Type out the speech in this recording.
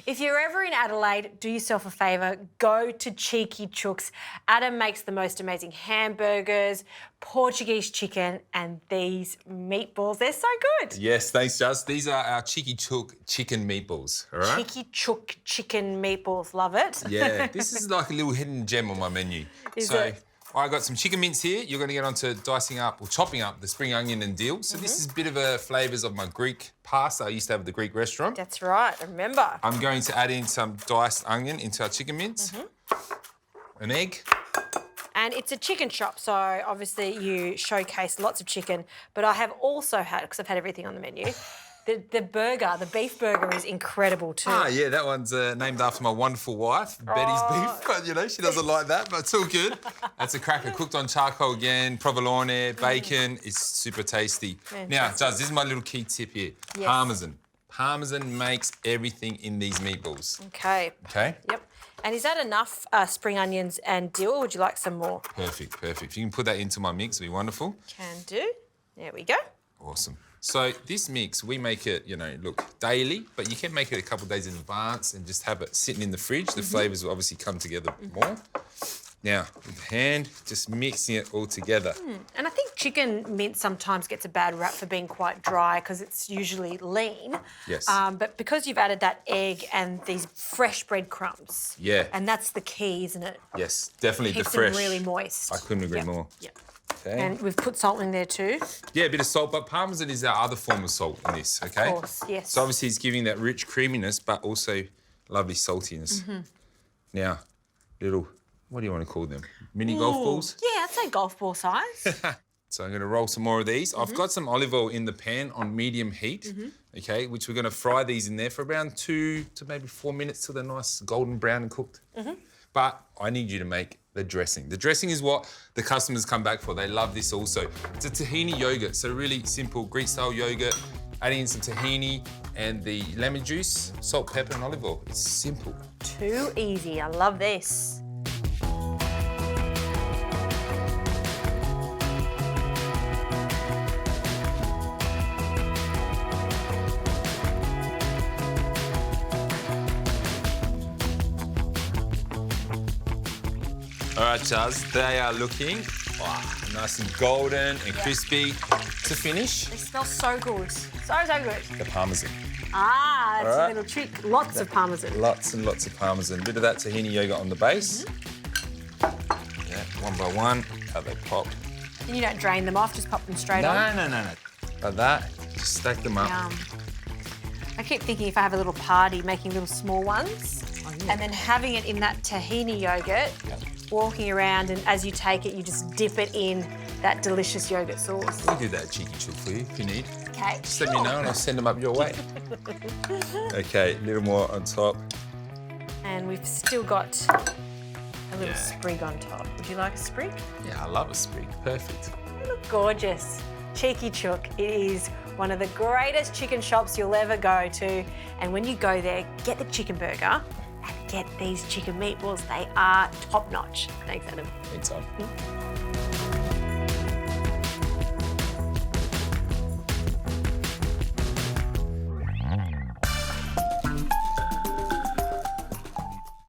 If you're ever in Adelaide, do yourself a favour, go to Cheeky Chooks. Adam makes the most amazing hamburgers, Portuguese chicken, and these meatballs. They're so good. Yes, thanks, Juz. These are our Cheeky Chook chicken meatballs, all right? Cheeky Chook chicken meatballs, love it. Yeah, this is like a little hidden gem on my menu. Is so it? I got some chicken mince here. You're going to get onto dicing up or chopping up the spring onion and dill. So this is a bit of a flavours of my Greek pasta I used to have at the Greek restaurant. That's right, remember. I'm going to add in some diced onion into our chicken mince, an egg. And it's a chicken shop, so obviously you showcase lots of chicken. But I have also had, because I've had everything on the menu, the burger, the beef burger is incredible too. Ah, yeah, that one's named after my wonderful wife, Betty's beef. But, you know, she doesn't like that, but it's all good. That's a cracker, cooked on charcoal again, provolone, bacon. It's super tasty. Fantastic. Now, Juz, this is my little key tip here. Yes. Parmesan. Parmesan makes everything in these meatballs. Okay. Okay? Yep. And is that enough spring onions and dill, or would you like some more? Perfect, perfect. If you can put that into my mix, it'll be wonderful. Can do. There we go. Awesome. So this mix, we make it, you know, look, daily, but you can make it a couple of days in advance and just have it sitting in the fridge. The flavours will obviously come together more. Now, with the hand, just mixing it all together. And I think chicken mince sometimes gets a bad rap for being quite dry because it's usually lean. Yes. But because you've added that egg and these fresh breadcrumbs. Yeah. And that's the key, isn't it? Yes, definitely Keeps the fresh. them really moist. I couldn't agree Yep. more. Yep. Okay. And we've put salt in there too. Yeah, a bit of salt, but Parmesan is our other form of salt in this, okay? Of course, yes. So obviously it's giving that rich creaminess, but also lovely saltiness. Now, little, what do you want to call them? Mini golf balls? Yeah, I'd say golf ball size. So I'm going to roll some more of these. I've got some olive oil in the pan on medium heat, okay, which we're going to fry these in there for around 2 to maybe 4 minutes till they're nice golden brown and cooked. But I need you to make the dressing. The dressing is what the customers come back for. They love this also. It's a tahini yogurt, so really simple Greek-style yogurt. Adding in some tahini and the lemon juice, salt, pepper and olive oil. It's simple. Too easy. I love this. All right, Juz, they are looking nice and golden and crispy. To finish, They smell so good. So good. the Parmesan. Ah, that's All right. a little trick. Lots of parmesan. Lots and lots of Parmesan. Bit of that tahini yogurt on the base. Yeah, one by one, how they pop. And you don't drain them off, just pop them straight on. No. Like that, just stack them up. Yum. I keep thinking if I have a little party, making little small ones, and then having it in that tahini yogurt, walking around, and as you take it, you just dip it in that delicious yogurt sauce. We'll do that Cheeky Chook for you if you need. Okay. Just let me know and I'll send them up your way. Okay, a little more on top. And we've still got a little sprig on top. Would you like a sprig? Yeah, I love a sprig. Perfect. They look gorgeous. Cheeky Chook. It is one of the greatest chicken shops you'll ever go to. And when you go there, get the chicken burger and get these chicken meatballs. They are top notch. Thanks, Adam. Anytime.